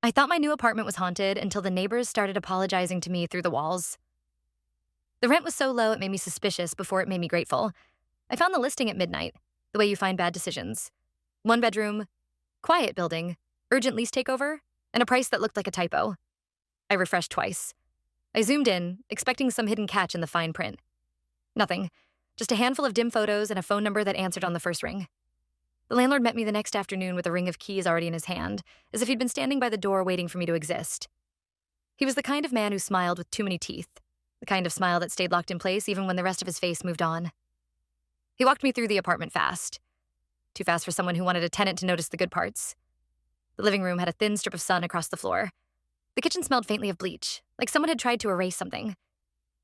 I thought my new apartment was haunted until the neighbors started apologizing to me through the walls. The rent was so low it made me suspicious before it made me grateful. I found the listing at midnight, the way you find bad decisions. 1 bedroom, quiet building, urgent lease takeover, and a price that looked like a typo. I refreshed twice. I zoomed in, expecting some hidden catch in the fine print. Nothing. Just a handful of dim photos and a phone number that answered on the first ring. The landlord met me the next afternoon with a ring of keys already in his hand, as if he'd been standing by the door waiting for me to exist. He was the kind of man who smiled with too many teeth, the kind of smile that stayed locked in place even when the rest of his face moved on. He walked me through the apartment fast. Too fast for someone who wanted a tenant to notice the good parts. The living room had a thin strip of sun across the floor. The kitchen smelled faintly of bleach, like someone had tried to erase something.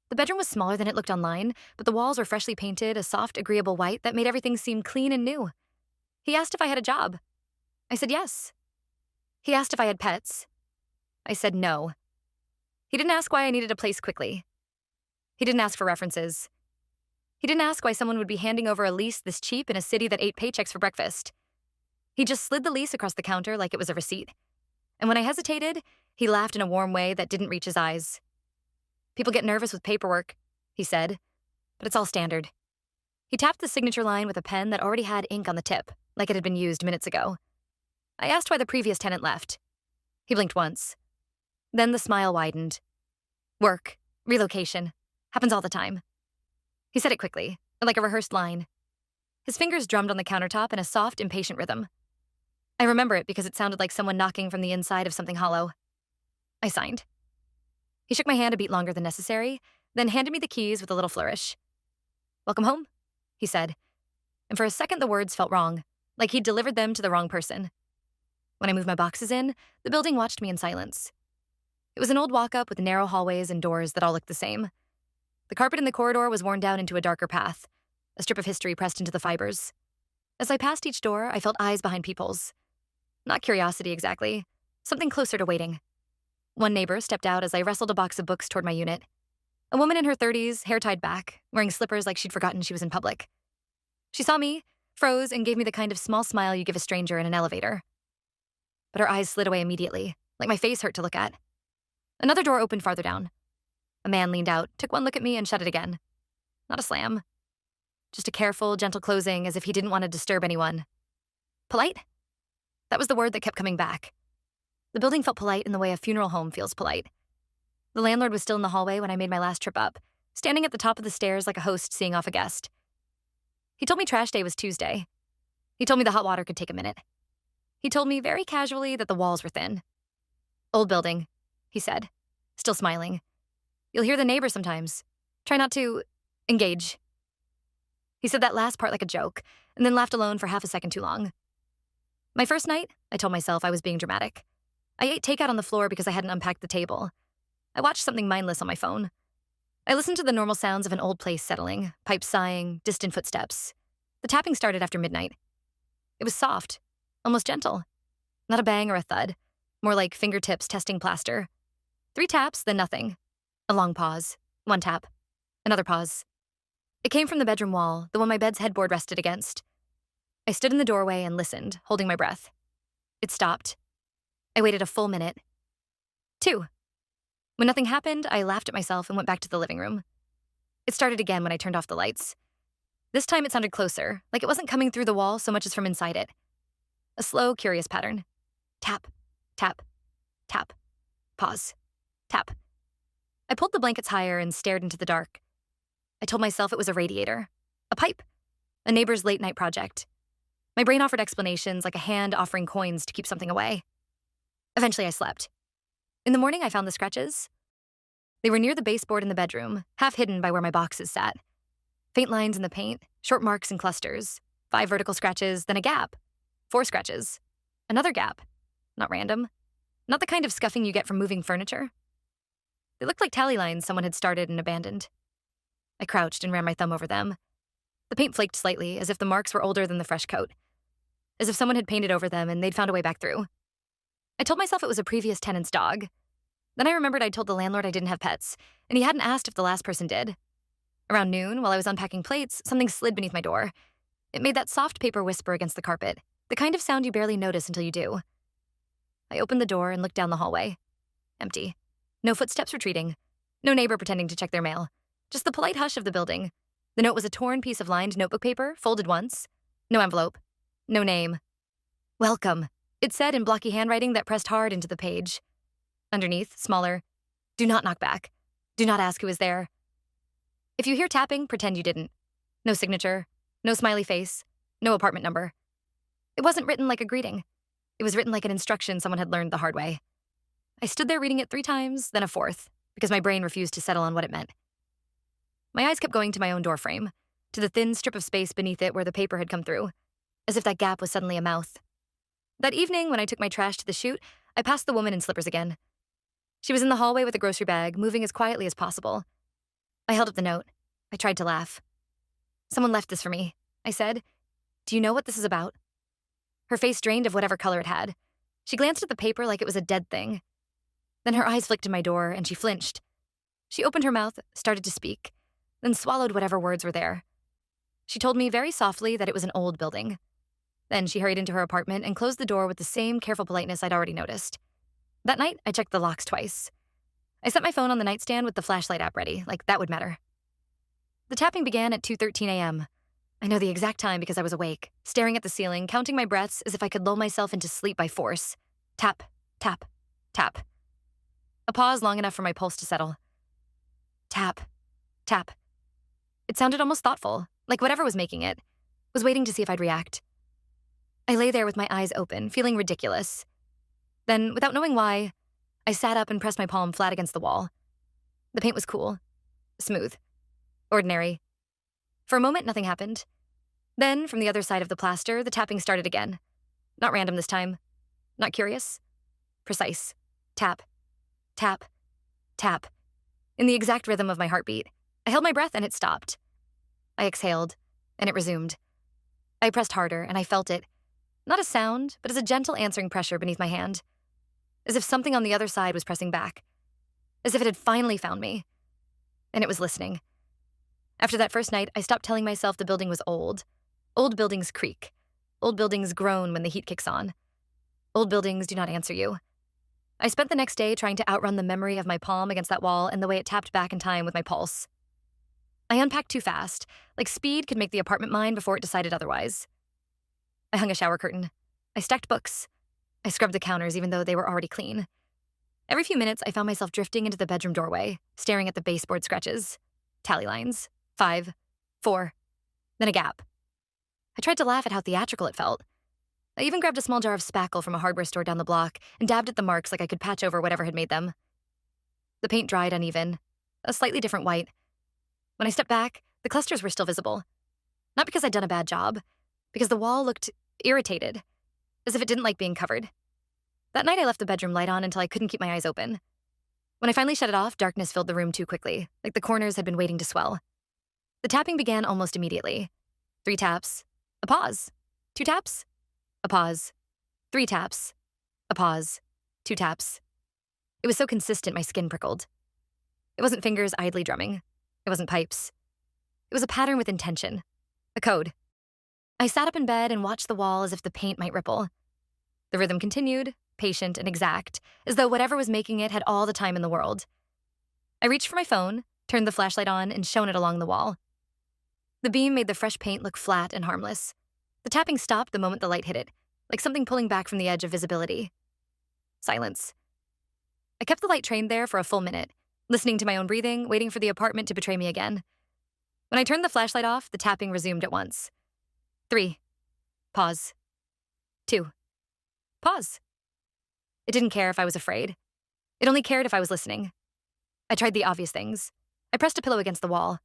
The bedroom was smaller than it looked online, but the walls were freshly painted a soft, agreeable white that made everything seem clean and new. He asked if I had a job. I said yes. He asked if I had pets. I said no. He didn't ask why I needed a place quickly. He didn't ask for references. He didn't ask why someone would be handing over a lease this cheap in a city that ate paychecks for breakfast. He just slid the lease across the counter like it was a receipt. And when I hesitated, he laughed in a warm way that didn't reach his eyes. People get nervous with paperwork, he said, but it's all standard. He tapped the signature line with a pen that already had ink on the tip, like it had been used minutes ago. I asked why the previous tenant left. He blinked once. Then the smile widened. Work, relocation, happens all the time. He said it quickly, like a rehearsed line. His fingers drummed on the countertop in a soft, impatient rhythm. I remember it because it sounded like someone knocking from the inside of something hollow. I signed. He shook my hand a beat longer than necessary, then handed me the keys with a little flourish. Welcome home, he said. And for a second the words felt wrong, like he'd delivered them to the wrong person. When I moved my boxes in, the building watched me in silence. It was an old walk-up with narrow hallways and doors that all looked the same. The carpet in the corridor was worn down into a darker path, a strip of history pressed into the fibers. As I passed each door, I felt eyes behind peepholes. Not curiosity exactly, something closer to waiting. One neighbor stepped out as I wrestled a box of books toward my unit. A woman in her 30s, hair tied back, wearing slippers like she'd forgotten she was in public. She saw me, froze, and gave me the kind of small smile you give a stranger in an elevator. But her eyes slid away immediately, like my face hurt to look at. Another door opened farther down. A man leaned out, took one look at me, and shut it again. Not a slam. Just a careful, gentle closing as if he didn't want to disturb anyone. Polite? That was the word that kept coming back. The building felt polite in the way a funeral home feels polite. The landlord was still in the hallway when I made my last trip up, standing at the top of the stairs like a host seeing off a guest. He told me trash day was Tuesday. He told me the hot water could take a minute. He told me very casually that the walls were thin. Old building, he said, still smiling. You'll hear the neighbors sometimes. Try not to engage. He said that last part like a joke, and then laughed alone for half a second too long. My first night, I told myself I was being dramatic. I ate takeout on the floor because I hadn't unpacked the table. I watched something mindless on my phone. I listened to the normal sounds of an old place settling, pipes sighing, distant footsteps. The tapping started after midnight. It was soft, almost gentle. Not a bang or a thud, more like fingertips testing plaster. 3 taps, then nothing. A long pause. 1 tap. Another pause. It came from the bedroom wall, the one my bed's headboard rested against. I stood in the doorway and listened, holding my breath. It stopped. I waited a full minute. 2. When nothing happened, I laughed at myself and went back to the living room. It started again when I turned off the lights. This time it sounded closer, like it wasn't coming through the wall so much as from inside it. A slow, curious pattern. Tap, tap, tap. Pause. Tap. I pulled the blankets higher and stared into the dark. I told myself it was a radiator, a pipe, a neighbor's late-night project. My brain offered explanations like a hand offering coins to keep something away. Eventually I slept. In the morning I found the scratches. They were near the baseboard in the bedroom, half hidden by where my boxes sat. Faint lines in the paint, short marks in clusters, 5 vertical scratches, then a gap. 4 scratches. Another gap. Not random. Not the kind of scuffing you get from moving furniture. They looked like tally lines someone had started and abandoned. I crouched and ran my thumb over them. The paint flaked slightly, as if the marks were older than the fresh coat. As if someone had painted over them and they'd found a way back through. I told myself it was a previous tenant's dog. Then I remembered I'd told the landlord I didn't have pets, and he hadn't asked if the last person did. Around noon, while I was unpacking plates, something slid beneath my door. It made that soft paper whisper against the carpet, the kind of sound you barely notice until you do. I opened the door and looked down the hallway. Empty. No footsteps retreating. No neighbor pretending to check their mail. Just the polite hush of the building. The note was a torn piece of lined notebook paper, folded once. No envelope. No name. Welcome, it said in blocky handwriting that pressed hard into the page. Underneath, smaller, do not knock back. Do not ask who is there. If you hear tapping, pretend you didn't. No signature, no smiley face, no apartment number. It wasn't written like a greeting. It was written like an instruction someone had learned the hard way. I stood there reading it 3 times, then a 4th, because my brain refused to settle on what it meant. My eyes kept going to my own doorframe, to the thin strip of space beneath it where the paper had come through, as if that gap was suddenly a mouth. That evening, when I took my trash to the chute, I passed the woman in slippers again. She was in the hallway with a grocery bag, moving as quietly as possible. I held up the note. I tried to laugh. Someone left this for me, I said. Do you know what this is about? Her face drained of whatever color it had. She glanced at the paper like it was a dead thing. Then her eyes flicked to my door, and she flinched. She opened her mouth, started to speak, then swallowed whatever words were there. She told me very softly that it was an old building. Then she hurried into her apartment and closed the door with the same careful politeness I'd already noticed. That night, I checked the locks twice. I set my phone on the nightstand with the flashlight app ready, like that would matter. The tapping began at 2:13 a.m. I know the exact time because I was awake, staring at the ceiling, counting my breaths as if I could lull myself into sleep by force. Tap, tap, tap. A pause long enough for my pulse to settle. Tap, tap. It sounded almost thoughtful, like whatever was making it was waiting to see if I'd react. I lay there with my eyes open, feeling ridiculous. Then, without knowing why, I sat up and pressed my palm flat against the wall. The paint was cool, smooth, ordinary. For a moment, nothing happened. Then, from the other side of the plaster, the tapping started again. Not random this time. Not curious. Precise. Tap, tap, tap. In the exact rhythm of my heartbeat. I held my breath and it stopped. I exhaled, and it resumed. I pressed harder, and I felt it. Not a sound, but as a gentle answering pressure beneath my hand. As if something on the other side was pressing back. As if it had finally found me. And it was listening. After that first night, I stopped telling myself the building was old. Old buildings creak. Old buildings groan when the heat kicks on. Old buildings do not answer you. I spent the next day trying to outrun the memory of my palm against that wall and the way it tapped back in time with my pulse. I unpacked too fast, like speed could make the apartment mine before it decided otherwise. I hung a shower curtain. I stacked books. I scrubbed the counters even though they were already clean. Every few minutes, I found myself drifting into the bedroom doorway, staring at the baseboard scratches. Tally lines. 5, 4, then a gap. I tried to laugh at how theatrical it felt. I even grabbed a small jar of spackle from a hardware store down the block and dabbed at the marks like I could patch over whatever had made them. The paint dried uneven, a slightly different white. When I stepped back, the clusters were still visible. Not because I'd done a bad job, because the wall looked irritated, as if it didn't like being covered. That night I left the bedroom light on until I couldn't keep my eyes open. When I finally shut it off, darkness filled the room too quickly, like the corners had been waiting to swell. The tapping began almost immediately. 3 taps, a pause. 2 taps, a pause. 3 taps, a pause. 2 taps. It was so consistent my skin prickled. It wasn't fingers idly drumming. It wasn't pipes. It was a pattern with intention. A code. I sat up in bed and watched the wall as if the paint might ripple. The rhythm continued, patient and exact, as though whatever was making it had all the time in the world. I reached for my phone, turned the flashlight on, and shone it along the wall. The beam made the fresh paint look flat and harmless. The tapping stopped the moment the light hit it, like something pulling back from the edge of visibility. Silence. I kept the light trained there for a full minute, listening to my own breathing, waiting for the apartment to betray me again. When I turned the flashlight off, the tapping resumed at once. 3. Pause. 2. Pause. It didn't care if I was afraid. It only cared if I was listening. I tried the obvious things. I pressed a pillow against the wall.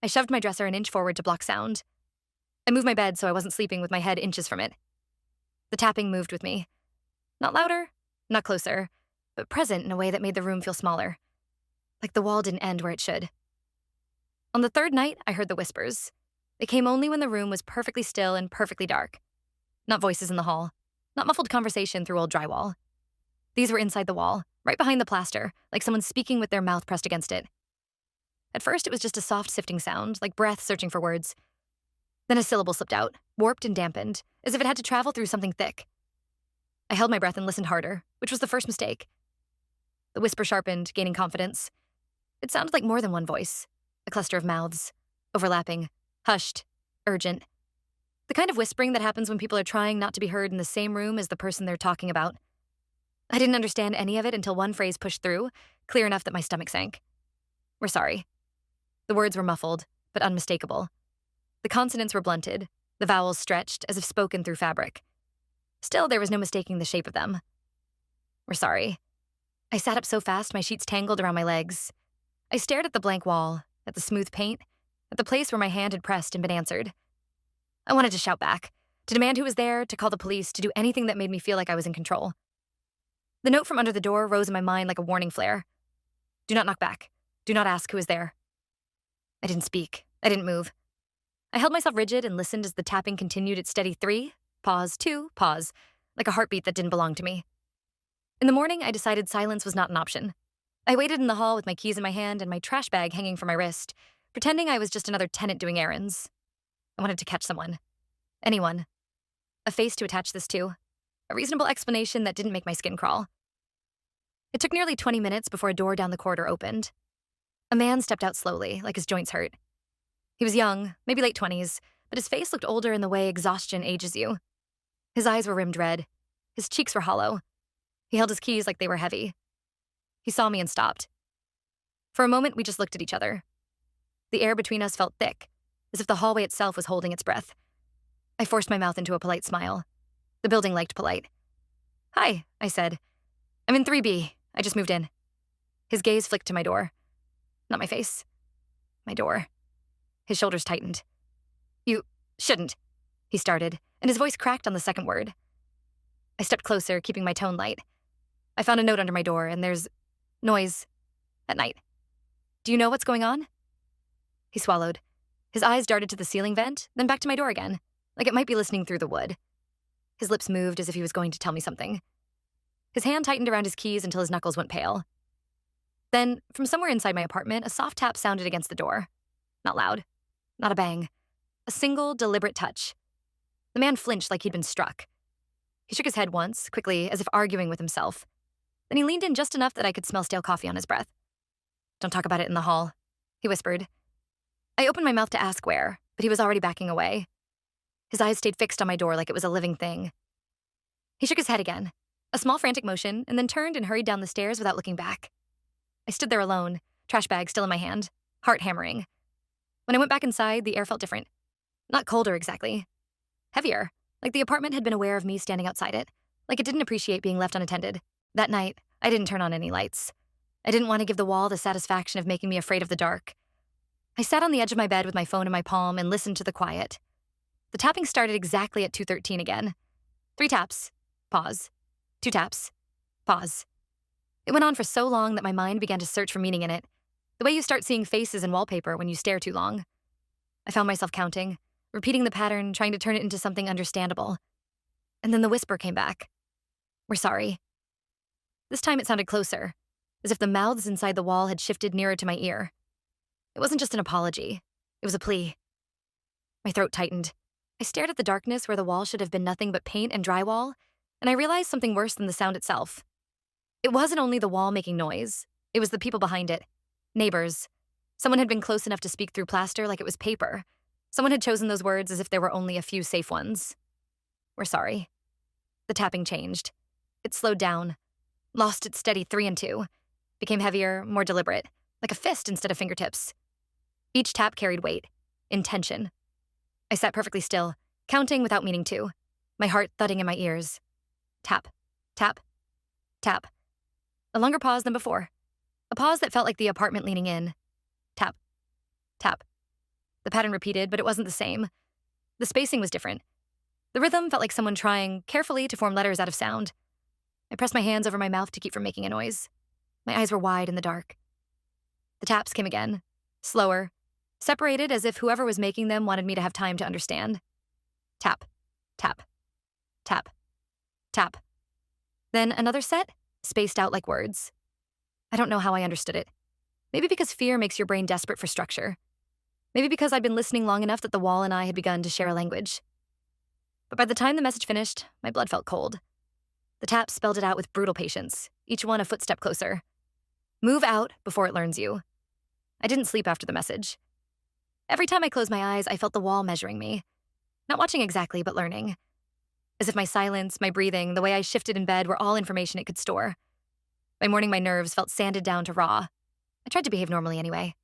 I shoved my dresser an inch forward to block sound. I moved my bed so I wasn't sleeping with my head inches from it. The tapping moved with me. Not louder, not closer, but present in a way that made the room feel smaller. Like the wall didn't end where it should. On the 3rd night, I heard the whispers. They came only when the room was perfectly still and perfectly dark. Not voices in the hall. Not muffled conversation through old drywall. These were inside the wall, right behind the plaster, like someone speaking with their mouth pressed against it. At first, it was just a soft sifting sound, like breath searching for words. Then a syllable slipped out, warped and dampened, as if it had to travel through something thick. I held my breath and listened harder, which was the first mistake. The whisper sharpened, gaining confidence. It sounded like more than one voice, a cluster of mouths, overlapping, hushed, urgent. The kind of whispering that happens when people are trying not to be heard in the same room as the person they're talking about. I didn't understand any of it until one phrase pushed through, clear enough that my stomach sank. "We're sorry." The words were muffled, but unmistakable. The consonants were blunted, the vowels stretched as if spoken through fabric. Still, there was no mistaking the shape of them. "We're sorry." I sat up so fast my sheets tangled around my legs. I stared at the blank wall, at the smooth paint, at the place where my hand had pressed and been answered. I wanted to shout back, to demand who was there, to call the police, to do anything that made me feel like I was in control. The note from under the door rose in my mind like a warning flare. "Do not knock back. Do not ask who is there." I didn't speak. I didn't move. I held myself rigid and listened as the tapping continued its steady 3, pause, 2, pause, like a heartbeat that didn't belong to me. In the morning, I decided silence was not an option. I waited in the hall with my keys in my hand and my trash bag hanging from my wrist, pretending I was just another tenant doing errands. I wanted to catch someone. Anyone. A face to attach this to. A reasonable explanation that didn't make my skin crawl. It took nearly 20 minutes before a door down the corridor opened. A man stepped out slowly, like his joints hurt. He was young, maybe late 20s, but his face looked older in the way exhaustion ages you. His eyes were rimmed red. His cheeks were hollow. He held his keys like they were heavy. He saw me and stopped. For a moment, we just looked at each other. The air between us felt thick, as if the hallway itself was holding its breath. I forced my mouth into a polite smile. The building liked polite. "Hi," I said. "I'm in 3B. I just moved in." His gaze flicked to my door. Not my face. My door. His shoulders tightened. "You shouldn't," he started, and his voice cracked on the second word. I stepped closer, keeping my tone light. "I found a note under my door, and there's noise at night. Do you know what's going on?" He swallowed. His eyes darted to the ceiling vent, then back to my door again, like it might be listening through the wood. His lips moved as if he was going to tell me something. His hand tightened around his keys until his knuckles went pale. Then, from somewhere inside my apartment, a soft tap sounded against the door. Not loud. Not a bang. A single, deliberate touch. The man flinched like he'd been struck. He shook his head once, quickly, as if arguing with himself. Then he leaned in just enough that I could smell stale coffee on his breath. "Don't talk about it in the hall," he whispered. I opened my mouth to ask where, but he was already backing away. His eyes stayed fixed on my door like it was a living thing. He shook his head again, a small frantic motion, and then turned and hurried down the stairs without looking back. I stood there alone, trash bag still in my hand, heart hammering. When I went back inside, the air felt different. Not colder exactly. Heavier, like the apartment had been aware of me standing outside it, like it didn't appreciate being left unattended. That night, I didn't turn on any lights. I didn't want to give the wall the satisfaction of making me afraid of the dark. I sat on the edge of my bed with my phone in my palm and listened to the quiet. The tapping started exactly at 2:13 again. 3 taps, pause. 2 taps, pause. It went on for so long that my mind began to search for meaning in it, the way you start seeing faces in wallpaper when you stare too long. I found myself counting, repeating the pattern, trying to turn it into something understandable. And then the whisper came back. "We're sorry." This time it sounded closer, as if the mouths inside the wall had shifted nearer to my ear. It wasn't just an apology. It was a plea. My throat tightened. I stared at the darkness where the wall should have been nothing but paint and drywall, and I realized something worse than the sound itself. It wasn't only the wall making noise. It was the people behind it. Neighbors. Someone had been close enough to speak through plaster like it was paper. Someone had chosen those words as if there were only a few safe ones. "We're sorry." The tapping changed. It slowed down, lost its steady 3 and 2, became heavier, more deliberate, like a fist instead of fingertips. Each tap carried weight, intention. I sat perfectly still, counting without meaning to, my heart thudding in my ears. Tap, tap, tap. A longer pause than before. A pause that felt like the apartment leaning in. Tap, tap. The pattern repeated, but it wasn't the same. The spacing was different. The rhythm felt like someone trying, carefully, to form letters out of sound. I pressed my hands over my mouth to keep from making a noise. My eyes were wide in the dark. The taps came again, slower, separated as if whoever was making them wanted me to have time to understand. Tap, tap, tap, tap. Then another set, spaced out like words. I don't know how I understood it. Maybe because fear makes your brain desperate for structure. Maybe because I'd been listening long enough that the wall and I had begun to share a language. But by the time the message finished, my blood felt cold. The tap spelled it out with brutal patience, each one a footstep closer. Move out before it learns you. I didn't sleep after the message. Every time I closed my eyes, I felt the wall measuring me. Not watching exactly, but learning. As if my silence, my breathing, the way I shifted in bed were all information it could store. By morning, my nerves felt sanded down to raw. I tried to behave normally anyway.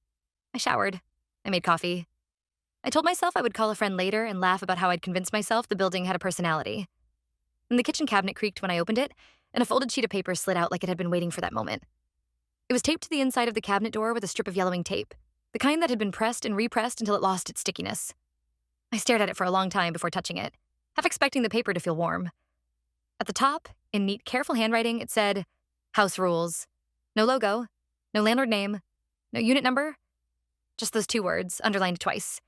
I showered. I made coffee. I told myself I would call a friend later and laugh about how I'd convinced myself the building had a personality. And the kitchen cabinet creaked when I opened it, and a folded sheet of paper slid out like it had been waiting for that moment. It was taped to the inside of the cabinet door with a strip of yellowing tape, the kind that had been pressed and repressed until it lost its stickiness. I stared at it for a long time before touching it, half expecting the paper to feel warm. At the top, in neat, careful handwriting, it said, "House rules." No logo, no landlord name, no unit number, just those 2 words, underlined twice.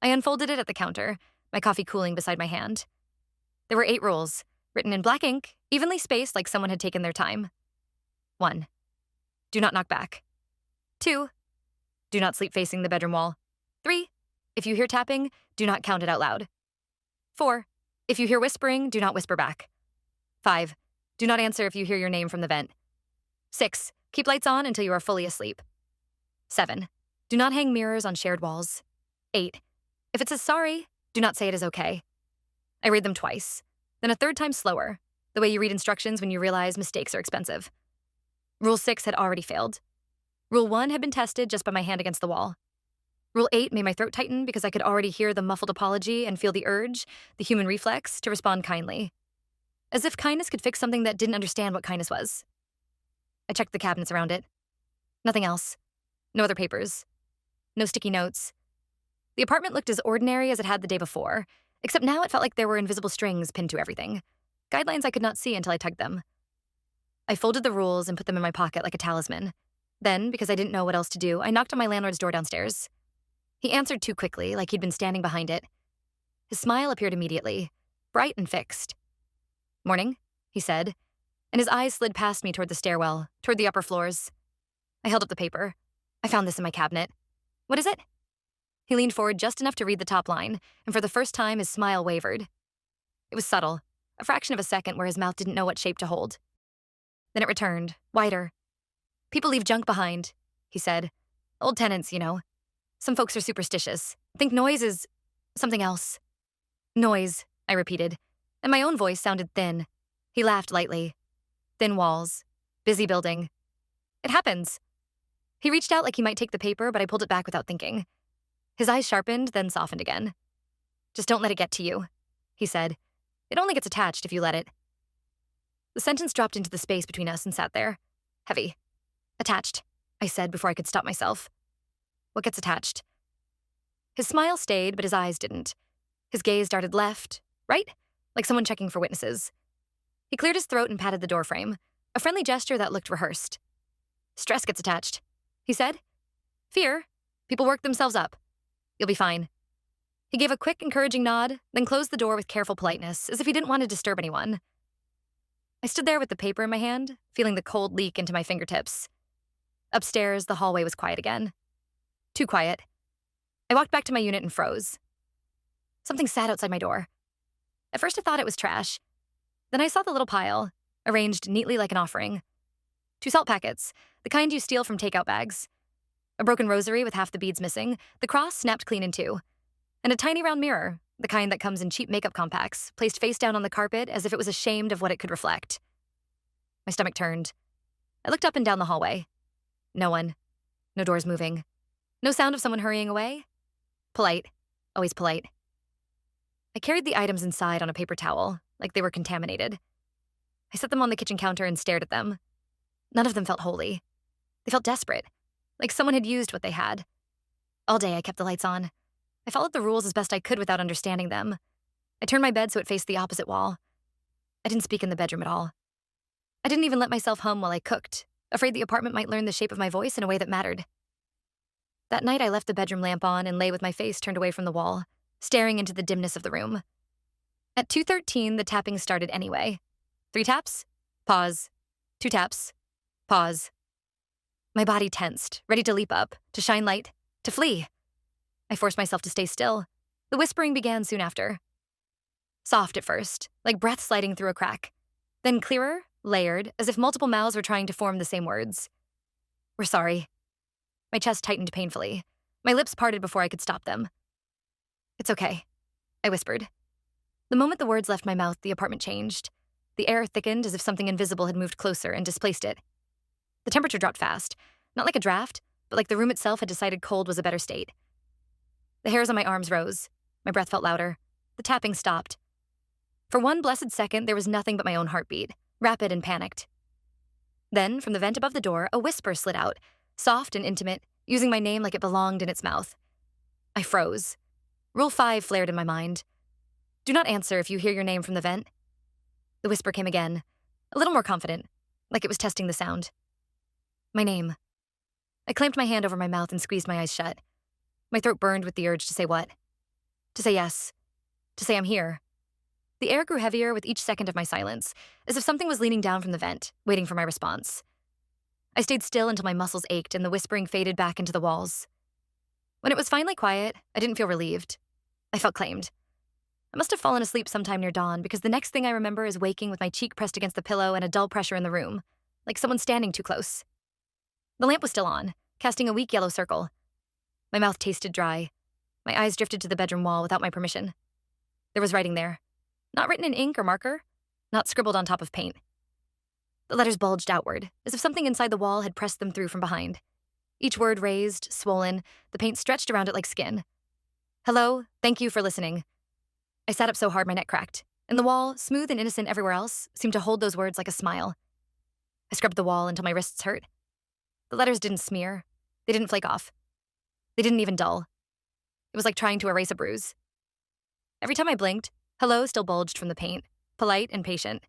I unfolded it at the counter, my coffee cooling beside my hand. There were 8 rules, written in black ink, evenly spaced like someone had taken their time. 1. Do not knock back. 2. Do not sleep facing the bedroom wall. 3. If you hear tapping, do not count it out loud. 4. If you hear whispering, do not whisper back. 5. Do not answer if you hear your name from the vent. 6. Keep lights on until you are fully asleep. 7. Do not hang mirrors on shared walls. 8. If it says sorry, do not say it is okay. I read them twice, then a third time slower, the way you read instructions when you realize mistakes are expensive. Rule 6 had already failed. Rule 1 had been tested just by my hand against the wall. Rule 8 made my throat tighten because I could already hear the muffled apology and feel the urge, the human reflex, to respond kindly. As if kindness could fix something that didn't understand what kindness was. I checked the cabinets around it. Nothing else. No other papers. No sticky notes. The apartment looked as ordinary as it had the day before, except now it felt like there were invisible strings pinned to everything. Guidelines I could not see until I tugged them. I folded the rules and put them in my pocket like a talisman. Then, because I didn't know what else to do, I knocked on my landlord's door downstairs. He answered too quickly, like he'd been standing behind it. His smile appeared immediately, bright and fixed. "Morning," he said, and his eyes slid past me toward the stairwell, toward the upper floors. I held up the paper. "I found this in my cabinet." "What is it?" He leaned forward just enough to read the top line, and for the first time his smile wavered. It was subtle, a fraction of a second where his mouth didn't know what shape to hold. Then it returned, wider. "People leave junk behind," he said. "Old tenants, you know. Some folks are superstitious. Think noise is something else." "Noise," I repeated, and my own voice sounded thin. He laughed lightly. "Thin walls. Busy building. It happens." He reached out like he might take the paper, but I pulled it back without thinking. His eyes sharpened, then softened again. "Just don't let it get to you," he said. "It only gets attached if you let it." The sentence dropped into the space between us and sat there. Heavy. "Attached," I said before I could stop myself. "What gets attached?" His smile stayed, but his eyes didn't. His gaze darted left, right, like someone checking for witnesses. He cleared his throat and patted the doorframe, a friendly gesture that looked rehearsed. "Stress gets attached," he said. "Fear. People work themselves up. You'll be fine." He gave a quick, encouraging nod, then closed the door with careful politeness, as if he didn't want to disturb anyone. I stood there with the paper in my hand, feeling the cold leak into my fingertips. Upstairs, the hallway was quiet again. Too quiet. I walked back to my unit and froze. Something sat outside my door. At first I thought it was trash. Then I saw the little pile, arranged neatly like an offering. 2 salt packets, the kind you steal from takeout bags. A broken rosary with half the beads missing, the cross snapped clean in 2. And a tiny round mirror, the kind that comes in cheap makeup compacts, placed face down on the carpet as if it was ashamed of what it could reflect. My stomach turned. I looked up and down the hallway. No one. No doors moving. No sound of someone hurrying away. Polite. Always polite. I carried the items inside on a paper towel, like they were contaminated. I set them on the kitchen counter and stared at them. None of them felt holy. They felt desperate, like someone had used what they had. All day I kept the lights on. I followed the rules as best I could without understanding them. I turned my bed so it faced the opposite wall. I didn't speak in the bedroom at all. I didn't even let myself hum while I cooked, afraid the apartment might learn the shape of my voice in a way that mattered. That night I left the bedroom lamp on and lay with my face turned away from the wall, staring into the dimness of the room. At 2:13, the tapping started anyway. 3 taps, pause. 2 taps, pause. My body tensed, ready to leap up, to shine light, to flee. I forced myself to stay still. The whispering began soon after. Soft at first, like breath sliding through a crack. Then clearer, layered, as if multiple mouths were trying to form the same words. We're sorry. My chest tightened painfully. My lips parted before I could stop them. It's okay, I whispered. The moment the words left my mouth, the apartment changed. The air thickened as if something invisible had moved closer and displaced it. The temperature dropped fast, not like a draft, but like the room itself had decided cold was a better state. The hairs on my arms rose. My breath felt louder. The tapping stopped. For one blessed second, there was nothing but my own heartbeat, rapid and panicked. Then, from the vent above the door, a whisper slid out, soft and intimate, using my name like it belonged in its mouth. I froze. Rule 5 flared in my mind. Do not answer if you hear your name from the vent. The whisper came again, a little more confident, like it was testing the sound. My name. I clamped my hand over my mouth and squeezed my eyes shut. My throat burned with the urge to say what? To say yes. To say I'm here. The air grew heavier with each second of my silence, as if something was leaning down from the vent, waiting for my response. I stayed still until my muscles ached and the whispering faded back into the walls. When it was finally quiet, I didn't feel relieved. I felt claimed. I must have fallen asleep sometime near dawn because the next thing I remember is waking with my cheek pressed against the pillow and a dull pressure in the room, like someone standing too close. The lamp was still on, casting a weak yellow circle. My mouth tasted dry. My eyes drifted to the bedroom wall without my permission. There was writing there. Not written in ink or marker, not scribbled on top of paint. The letters bulged outward, as if something inside the wall had pressed them through from behind. Each word raised, swollen, the paint stretched around it like skin. Hello, thank you for listening. I sat up so hard my neck cracked, and the wall, smooth and innocent everywhere else, seemed to hold those words like a smile. I scrubbed the wall until my wrists hurt. The letters didn't smear. They didn't flake off. They didn't even dull. It was like trying to erase a bruise. Every time I blinked, hello still bulged from the paint, polite and patient.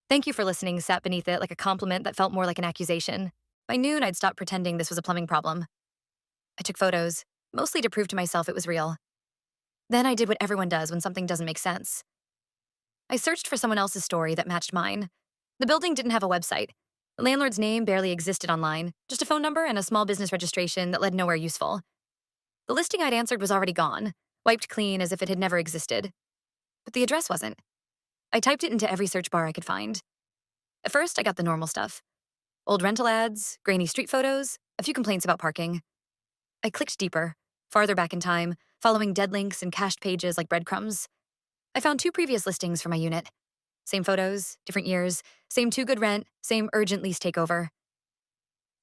Thank you for listening sat beneath it like a compliment that felt more like an accusation. By noon, I'd stopped pretending this was a plumbing problem. I took photos, mostly to prove to myself it was real. Then I did what everyone does when something doesn't make sense. I searched for someone else's story that matched mine. The building didn't have a website. The landlord's name barely existed online, just a phone number and a small business registration that led nowhere useful. The listing I'd answered was already gone, wiped clean as if it had never existed. But the address wasn't. I typed it into every search bar I could find. At first, I got the normal stuff. Old rental ads, grainy street photos, a few complaints about parking. I clicked deeper, farther back in time, following dead links and cached pages like breadcrumbs. I found 2 previous listings for my unit. Same photos, different years, same too good rent, same urgent lease takeover.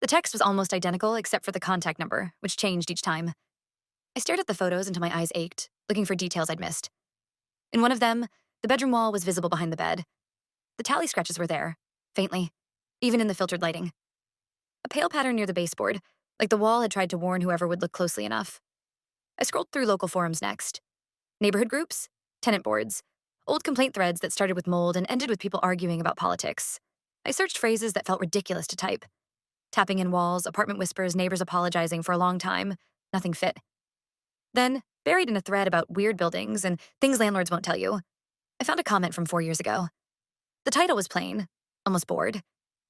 The text was almost identical except for the contact number, which changed each time. I stared at the photos until my eyes ached, looking for details I'd missed. In one of them, the bedroom wall was visible behind the bed. The tally scratches were there, faintly, even in the filtered lighting. A pale pattern near the baseboard, like the wall had tried to warn whoever would look closely enough. I scrolled through local forums next. Neighborhood groups, tenant boards, old complaint threads that started with mold and ended with people arguing about politics. I searched phrases that felt ridiculous to type. Tapping in walls, apartment whispers, neighbors apologizing for a long time. Nothing fit. Then, buried in a thread about weird buildings and things landlords won't tell you, I found a comment from 4 years ago. The title was plain, almost bored.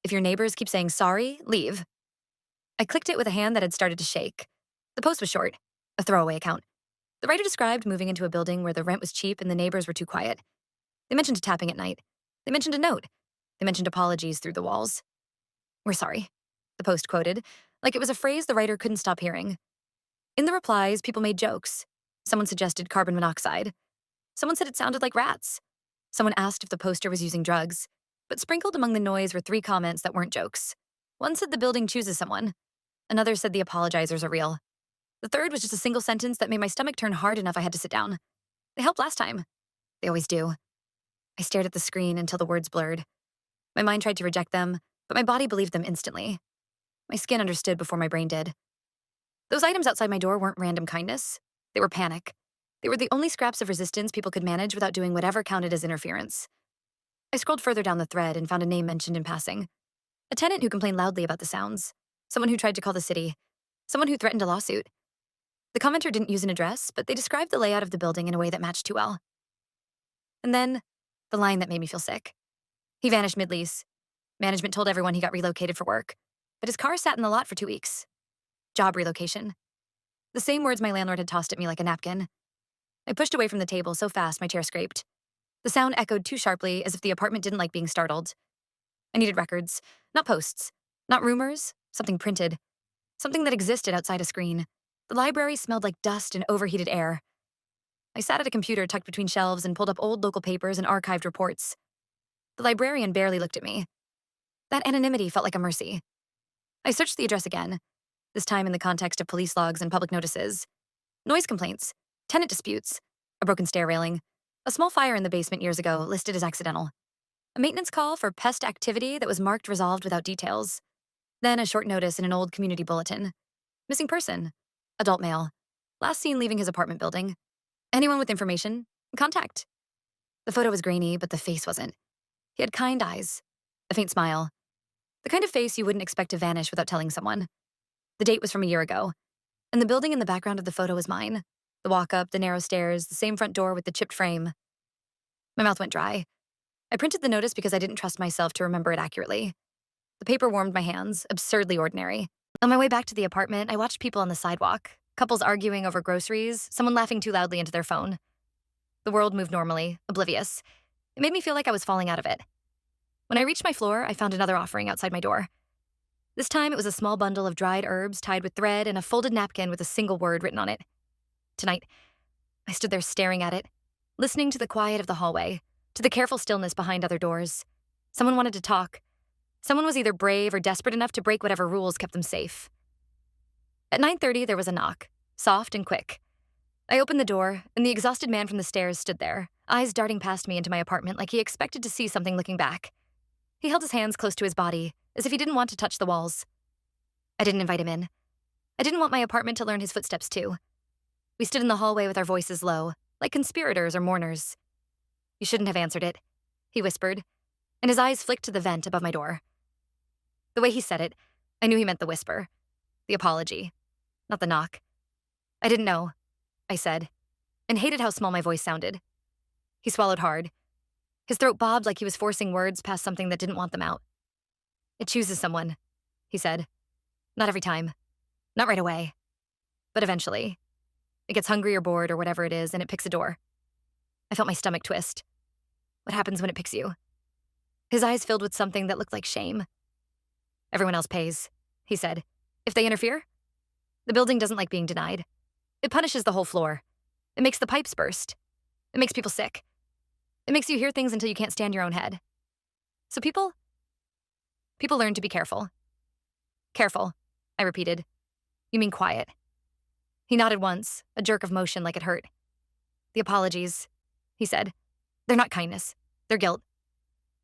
If your neighbors keep saying sorry, leave. I clicked it with a hand that had started to shake. The post was short, a throwaway account. The writer described moving into a building where the rent was cheap and the neighbors were too quiet. They mentioned tapping at night. They mentioned a note. They mentioned apologies through the walls. We're sorry, the post quoted, like it was a phrase the writer couldn't stop hearing. In the replies, people made jokes. Someone suggested carbon monoxide. Someone said it sounded like rats. Someone asked if the poster was using drugs. But sprinkled among the noise were 3 comments that weren't jokes. One said the building chooses someone. Another said the apologizers are real. The third was just a single sentence that made my stomach turn hard enough I had to sit down. They helped last time. They always do. I stared at the screen until the words blurred. My mind tried to reject them, but my body believed them instantly. My skin understood before my brain did. Those items outside my door weren't random kindness. They were panic. They were the only scraps of resistance people could manage without doing whatever counted as interference. I scrolled further down the thread and found a name mentioned in passing. A tenant who complained loudly about the sounds. Someone who tried to call the city. Someone who threatened a lawsuit. The commenter didn't use an address, but they described the layout of the building in a way that matched too well. And then, the line that made me feel sick. He vanished mid-lease. Management told everyone he got relocated for work, but his car sat in the lot for 2 weeks. Job relocation. The same words my landlord had tossed at me like a napkin. I pushed away from the table so fast my chair scraped. The sound echoed too sharply, as if the apartment didn't like being startled. I needed records, not posts, not rumors, something printed, something that existed outside a screen. The library smelled like dust and overheated air. I sat at a computer tucked between shelves and pulled up old local papers and archived reports. The librarian barely looked at me. That anonymity felt like a mercy. I searched the address again, this time in the context of police logs and public notices. Noise complaints, tenant disputes, a broken stair railing, a small fire in the basement years ago listed as accidental, a maintenance call for pest activity that was marked resolved without details, then a short notice in an old community bulletin. Missing person, adult male, last seen leaving his apartment building. Anyone with information, contact. The photo was grainy, but the face wasn't. He had kind eyes, a faint smile, the kind of face you wouldn't expect to vanish without telling someone. The date was from a year ago, and the building in the background of the photo was mine. The walk up, the narrow stairs, the same front door with the chipped frame. My mouth went dry. I printed the notice because I didn't trust myself to remember it accurately. The paper warmed my hands, absurdly ordinary. On my way back to the apartment, I watched people on the sidewalk, couples arguing over groceries, someone laughing too loudly into their phone. The world moved normally, oblivious. It made me feel like I was falling out of it. When I reached my floor, I found another offering outside my door. This time, it was a small bundle of dried herbs tied with thread and a folded napkin with a single word written on it. Tonight, I stood there staring at it, listening to the quiet of the hallway, to the careful stillness behind other doors. Someone wanted to talk. Someone was either brave or desperate enough to break whatever rules kept them safe. At 9:30, there was a knock, soft and quick. I opened the door, and the exhausted man from the stairs stood there, eyes darting past me into my apartment like he expected to see something looking back. He held his hands close to his body, as if he didn't want to touch the walls. I didn't invite him in. I didn't want my apartment to learn his footsteps too. We stood in the hallway with our voices low, like conspirators or mourners. "You shouldn't have answered it," he whispered, and his eyes flicked to the vent above my door. The way he said it, I knew he meant the whisper, the apology, not the knock. "I didn't know," I said, and hated how small my voice sounded. He swallowed hard. His throat bobbed like he was forcing words past something that didn't want them out. "It chooses someone," he said. "Not every time. Not right away. But eventually. It gets hungry or bored or whatever it is, and it picks a door." I felt my stomach twist. "What happens when it picks you?" His eyes filled with something that looked like shame. "Everyone else pays," he said. "If they interfere? The building doesn't like being denied. It punishes the whole floor. It makes the pipes burst. It makes people sick. It makes you hear things until you can't stand your own head. So people learn to be careful." "Careful," I repeated. "You mean quiet." He nodded once, a jerk of motion like it hurt. "The apologies," he said. "They're not kindness. They're guilt.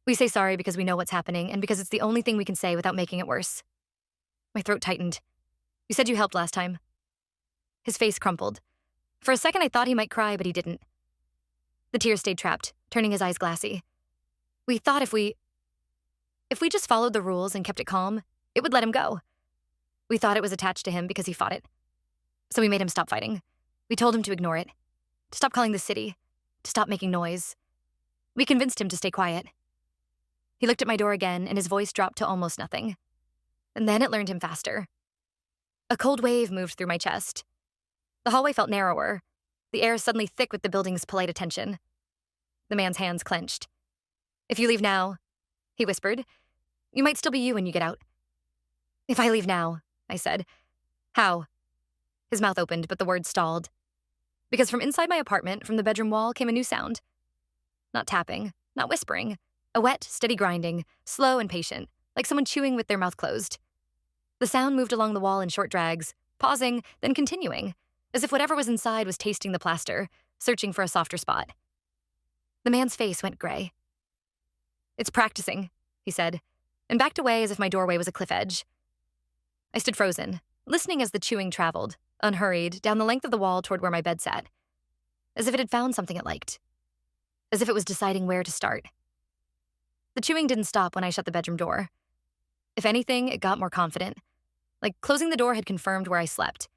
We say sorry because we know what's happening and because it's the only thing we can say without making it worse." My throat tightened. "You said you helped last time." His face crumpled. For a second, I thought he might cry, but he didn't. The tears stayed trapped, turning his eyes glassy. "We thought if we just followed the rules and kept it calm, it would let him go. We thought it was attached to him because he fought it. So we made him stop fighting. We told him to ignore it, to stop calling the city, to stop making noise. We convinced him to stay quiet." He looked at my door again, and his voice dropped to almost nothing. And then it learned him faster. A cold wave moved through my chest. The hallway felt narrower, the air suddenly thick with the building's polite attention. The man's hands clenched. "If you leave now," he whispered, "you might still be you when you get out." "If I leave now," I said. "How?" His mouth opened, but the words stalled. Because from inside my apartment, from the bedroom wall, came a new sound. Not tapping, not whispering. A wet, steady grinding, slow and patient, like someone chewing with their mouth closed. The sound moved along the wall in short drags, pausing, then continuing, as if whatever was inside was tasting the plaster, searching for a softer spot. The man's face went gray. "It's practicing," he said, and backed away as if my doorway was a cliff edge. I stood frozen, listening as the chewing traveled, unhurried, down the length of the wall toward where my bed sat, as if it had found something it liked, as if it was deciding where to start. The chewing didn't stop when I shut the bedroom door. If anything, it got more confident, like closing the door had confirmed where I slept.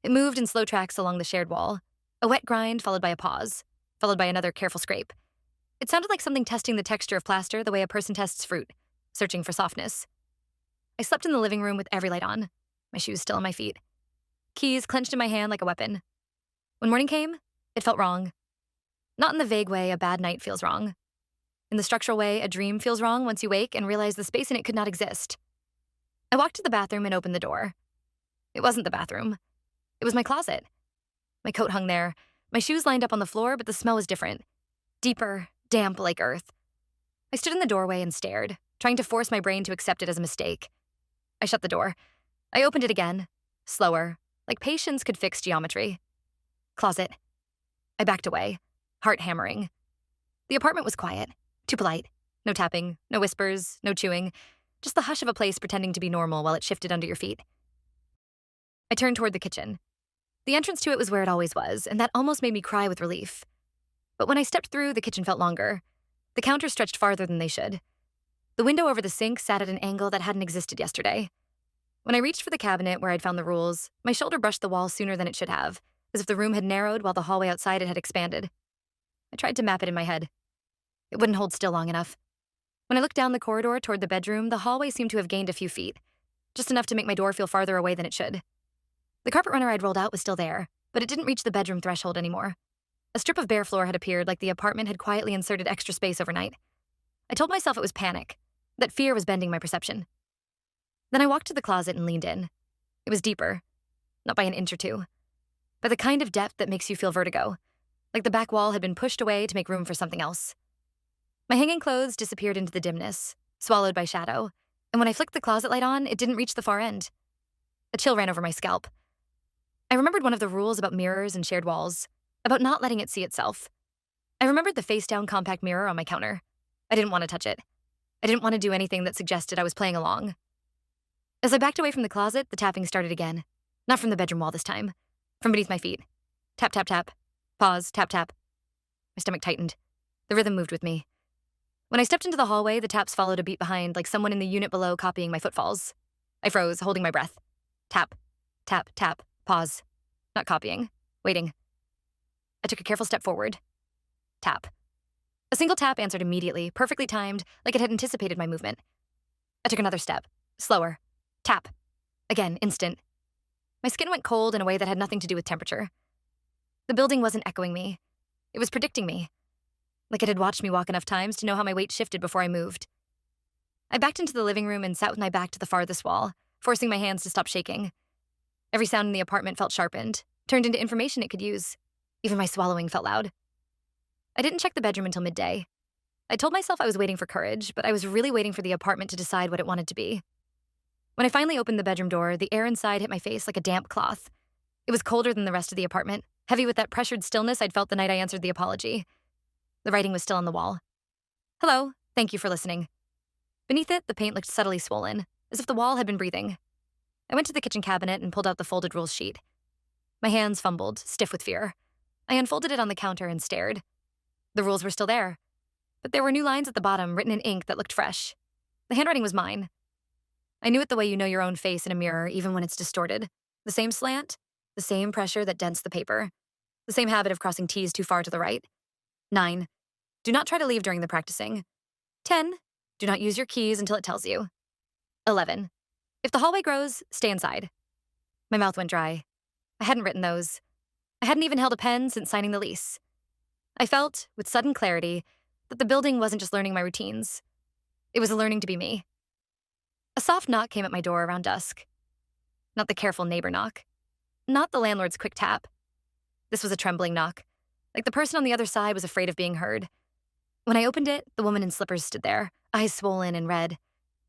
It moved in slow tracks along the shared wall, a wet grind followed by a pause, followed by another careful scrape. It sounded like something testing the texture of plaster the way a person tests fruit, searching for softness. I slept in the living room with every light on, my shoes still on my feet, keys clenched in my hand like a weapon. When morning came, it felt wrong. Not in the vague way a bad night feels wrong. In the structural way a dream feels wrong once you wake and realize the space in it could not exist. I walked to the bathroom and opened the door. It wasn't the bathroom. It was my closet. My coat hung there, my shoes lined up on the floor, but the smell was different. Deeper, damp like earth. I stood in the doorway and stared, trying to force my brain to accept it as a mistake. I shut the door. I opened it again, slower, like patience could fix geometry. Closet. I backed away, heart hammering. The apartment was quiet, too polite. No tapping, no whispers, no chewing, just the hush of a place pretending to be normal while it shifted under your feet. I turned toward the kitchen. The entrance to it was where it always was, and that almost made me cry with relief. But when I stepped through, the kitchen felt longer. The counters stretched farther than they should. The window over the sink sat at an angle that hadn't existed yesterday. When I reached for the cabinet where I'd found the rules, my shoulder brushed the wall sooner than it should have, as if the room had narrowed while the hallway outside it had expanded. I tried to map it in my head. It wouldn't hold still long enough. When I looked down the corridor toward the bedroom, the hallway seemed to have gained a few feet, just enough to make my door feel farther away than it should. The carpet runner I'd rolled out was still there, but it didn't reach the bedroom threshold anymore. A strip of bare floor had appeared, like the apartment had quietly inserted extra space overnight. I told myself it was panic, that fear was bending my perception. Then I walked to the closet and leaned in. It was deeper, not by an inch or two, but the kind of depth that makes you feel vertigo, like the back wall had been pushed away to make room for something else. My hanging clothes disappeared into the dimness, swallowed by shadow, and when I flicked the closet light on, it didn't reach the far end. A chill ran over my scalp. I remembered one of the rules about mirrors and shared walls, about not letting it see itself. I remembered the face-down compact mirror on my counter. I didn't want to touch it. I didn't want to do anything that suggested I was playing along. As I backed away from the closet, the tapping started again. Not from the bedroom wall this time. From beneath my feet. Tap, tap, tap. Pause, tap, tap. My stomach tightened. The rhythm moved with me. When I stepped into the hallway, the taps followed a beat behind, like someone in the unit below copying my footfalls. I froze, holding my breath. Tap, tap, tap. Pause. Not copying. Waiting. I took a careful step forward. Tap. A single tap answered immediately, perfectly timed, like it had anticipated my movement. I took another step. Slower. Tap. Again, instant. My skin went cold in a way that had nothing to do with temperature. The building wasn't echoing me. It was predicting me. Like it had watched me walk enough times to know how my weight shifted before I moved. I backed into the living room and sat with my back to the farthest wall, forcing my hands to stop shaking. Every sound in the apartment felt sharpened, turned into information it could use. Even my swallowing felt loud. I didn't check the bedroom until midday. I told myself I was waiting for courage, but I was really waiting for the apartment to decide what it wanted to be. When I finally opened the bedroom door, the air inside hit my face like a damp cloth. It was colder than the rest of the apartment, heavy with that pressured stillness I'd felt the night I answered the apology. The writing was still on the wall. Hello, thank you for listening. Beneath it, the paint looked subtly swollen, as if the wall had been breathing. I went to the kitchen cabinet and pulled out the folded rules sheet. My hands fumbled, stiff with fear. I unfolded it on the counter and stared. The rules were still there, but there were new lines at the bottom written in ink that looked fresh. The handwriting was mine. I knew it the way you know your own face in a mirror, even when it's distorted. The same slant, the same pressure that dents the paper, the same habit of crossing T's too far to the right. 9. Do not try to leave during the practicing. 10. Do not use your keys until it tells you. 11. If the hallway grows, stay inside. My mouth went dry. I hadn't written those. I hadn't even held a pen since signing the lease. I felt, with sudden clarity, that the building wasn't just learning my routines. It was learning to be me. A soft knock came at my door around dusk. Not the careful neighbor knock. Not the landlord's quick tap. This was a trembling knock, like the person on the other side was afraid of being heard. When I opened it, the woman in slippers stood there, eyes swollen and red.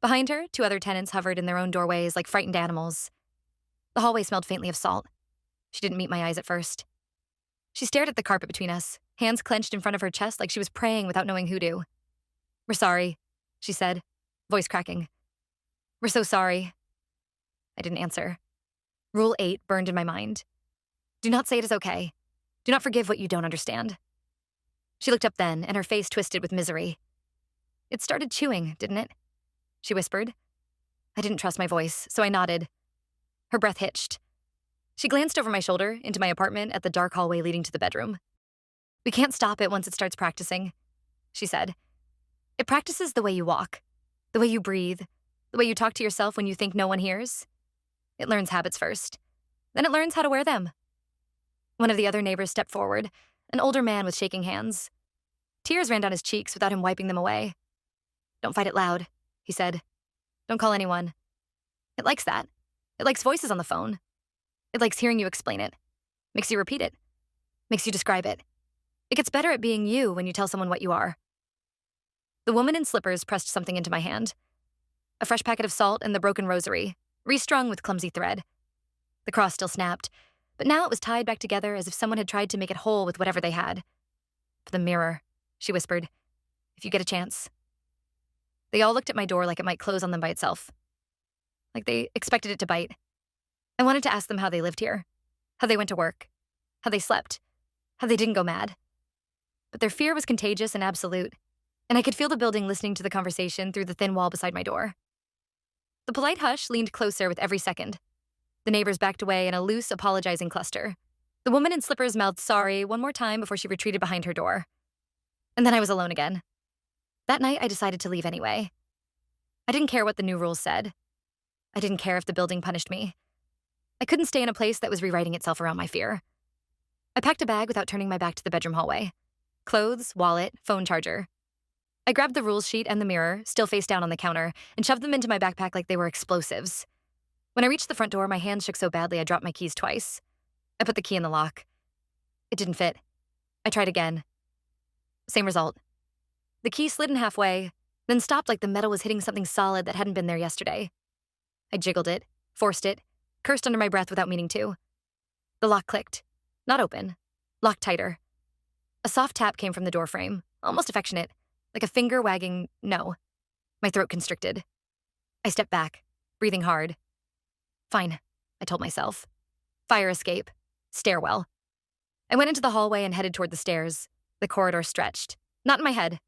Behind her, 2 other tenants hovered in their own doorways like frightened animals. The hallway smelled faintly of salt. She didn't meet my eyes at first. She stared at the carpet between us, hands clenched in front of her chest like she was praying without knowing hoodoo. We're sorry, she said, voice cracking. We're so sorry. I didn't answer. Rule 8 burned in my mind. Do not say it is okay. Do not forgive what you don't understand. She looked up then, and her face twisted with misery. It started chewing, didn't it? She whispered. I didn't trust my voice, so I nodded. Her breath hitched. She glanced over my shoulder into my apartment at the dark hallway leading to the bedroom. We can't stop it once it starts practicing, she said. It practices the way you walk, the way you breathe, the way you talk to yourself when you think no one hears. It learns habits first. Then it learns how to wear them. One of the other neighbors stepped forward, an older man with shaking hands. Tears ran down his cheeks without him wiping them away. "Don't fight it loud," he said. "Don't call anyone. It likes that. It likes voices on the phone. It likes hearing you explain it. Makes you repeat it. Makes you describe it. It gets better at being you when you tell someone what you are." The woman in slippers pressed something into my hand. A fresh packet of salt and the broken rosary, restrung with clumsy thread. The cross still snapped, but now it was tied back together as if someone had tried to make it whole with whatever they had. "For the mirror," she whispered. "If you get a chance." They all looked at my door like it might close on them by itself. Like they expected it to bite. I wanted to ask them how they lived here, how they went to work, how they slept, how they didn't go mad. But their fear was contagious and absolute, and I could feel the building listening to the conversation through the thin wall beside my door. The polite hush leaned closer with every second. The neighbors backed away in a loose, apologizing cluster. The woman in slippers mouthed sorry one more time before she retreated behind her door. And then I was alone again. That night, I decided to leave anyway. I didn't care what the new rules said. I didn't care if the building punished me. I couldn't stay in a place that was rewriting itself around my fear. I packed a bag without turning my back to the bedroom hallway. Clothes, wallet, phone charger. I grabbed the rules sheet and the mirror, still face down on the counter, and shoved them into my backpack like they were explosives. When I reached the front door, my hands shook so badly I dropped my keys twice. I put the key in the lock. It didn't fit. I tried again. Same result. The key slid in halfway, then stopped like the metal was hitting something solid that hadn't been there yesterday. I jiggled it, forced it, cursed under my breath without meaning to. The lock clicked. Not open. Locked tighter. A soft tap came from the doorframe, almost affectionate, like a finger wagging no. My throat constricted. I stepped back, breathing hard. Fine, I told myself. Fire escape. Stairwell. I went into the hallway and headed toward the stairs. The corridor stretched. Not in my head.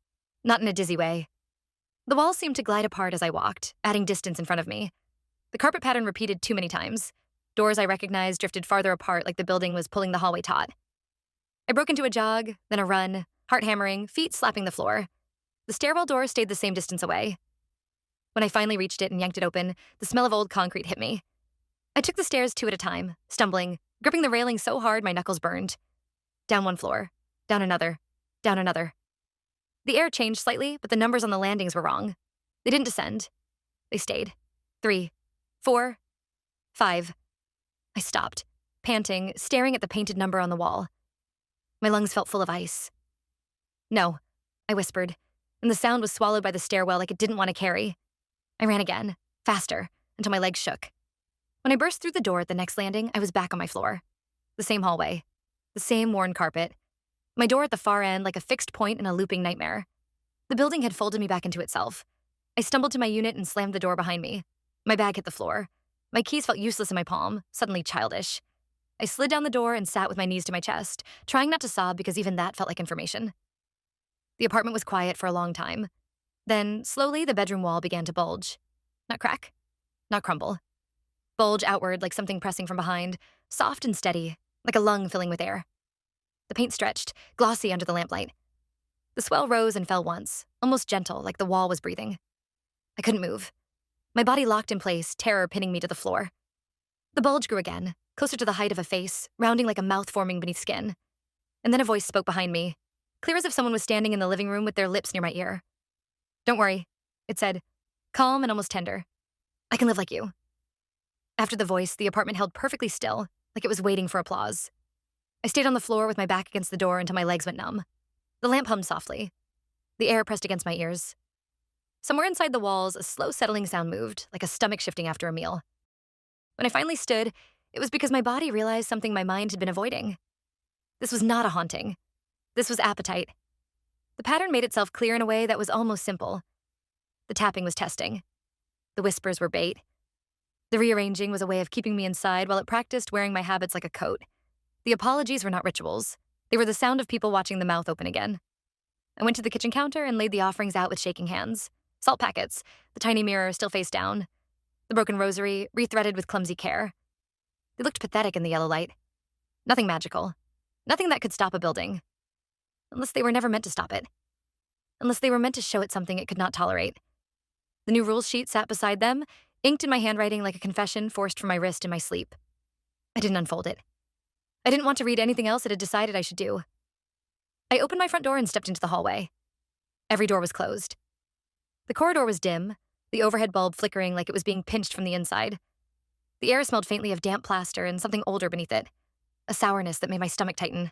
Not in a dizzy way. The walls seemed to glide apart as I walked, adding distance in front of me. The carpet pattern repeated too many times. Doors I recognized drifted farther apart like the building was pulling the hallway taut. I broke into a jog, then a run, heart hammering, feet slapping the floor. The stairwell door stayed the same distance away. When I finally reached it and yanked it open, the smell of old concrete hit me. I took the stairs 2 at a time, stumbling, gripping the railing so hard my knuckles burned. Down one floor, down another, down another. The air changed slightly, but the numbers on the landings were wrong. They didn't descend. They stayed. 3, 4, 5. I stopped, panting, staring at the painted number on the wall. My lungs felt full of ice. "No," I whispered, and the sound was swallowed by the stairwell like it didn't want to carry. I ran again, faster, until my legs shook. When I burst through the door at the next landing, I was back on my floor. The same hallway. The same worn carpet. My door at the far end like a fixed point in a looping nightmare. The building had folded me back into itself. I stumbled to my unit and slammed the door behind me. My bag hit the floor. My keys felt useless in my palm, suddenly childish. I slid down the door and sat with my knees to my chest, trying not to sob because even that felt like information. The apartment was quiet for a long time. Then, slowly, the bedroom wall began to bulge. Not crack. Not crumble. Bulge outward like something pressing from behind, soft and steady, like a lung filling with air. The paint stretched, glossy under the lamplight. The swell rose and fell once, almost gentle, like the wall was breathing. I couldn't move. My body locked in place, terror pinning me to the floor. The bulge grew again, closer to the height of a face, rounding like a mouth forming beneath skin. And then a voice spoke behind me, clear as if someone was standing in the living room with their lips near my ear. "Don't worry," it said, calm and almost tender. "I can live like you." After the voice, the apartment held perfectly still, like it was waiting for applause. I stayed on the floor with my back against the door until my legs went numb. The lamp hummed softly. The air pressed against my ears. Somewhere inside the walls, a slow settling sound moved, like a stomach shifting after a meal. When I finally stood, it was because my body realized something my mind had been avoiding. This was not a haunting. This was appetite. The pattern made itself clear in a way that was almost simple. The tapping was testing. The whispers were bait. The rearranging was a way of keeping me inside while it practiced wearing my habits like a coat. The apologies were not rituals. They were the sound of people watching the mouth open again. I went to the kitchen counter and laid the offerings out with shaking hands. Salt packets, the tiny mirror still face down, the broken rosary rethreaded with clumsy care. They looked pathetic in the yellow light. Nothing magical. Nothing that could stop a building. Unless they were never meant to stop it. Unless they were meant to show it something it could not tolerate. The new rules sheet sat beside them, inked in my handwriting like a confession forced from my wrist in my sleep. I didn't unfold it. I didn't want to read anything else it had decided I should do. I opened my front door and stepped into the hallway. Every door was closed. The corridor was dim, the overhead bulb flickering like it was being pinched from the inside. The air smelled faintly of damp plaster and something older beneath it, a sourness that made my stomach tighten.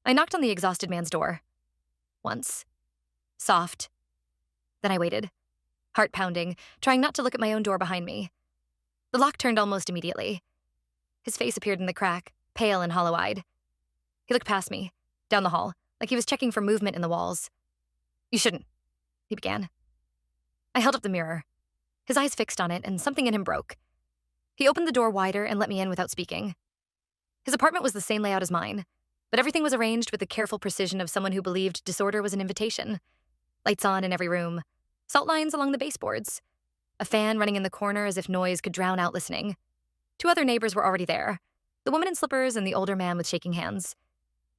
I knocked on the exhausted man's door. Once. Soft. Then I waited, heart pounding, trying not to look at my own door behind me. The lock turned almost immediately. His face appeared in the crack, pale and hollow-eyed. He looked past me, down the hall, like he was checking for movement in the walls. "You shouldn't," he began. I held up the mirror. His eyes fixed on it, and something in him broke. He opened the door wider and let me in without speaking. His apartment was the same layout as mine, but everything was arranged with the careful precision of someone who believed disorder was an invitation. Lights on in every room, salt lines along the baseboards, a fan running in the corner as if noise could drown out listening. 2 other neighbors were already there, the woman in slippers and the older man with shaking hands.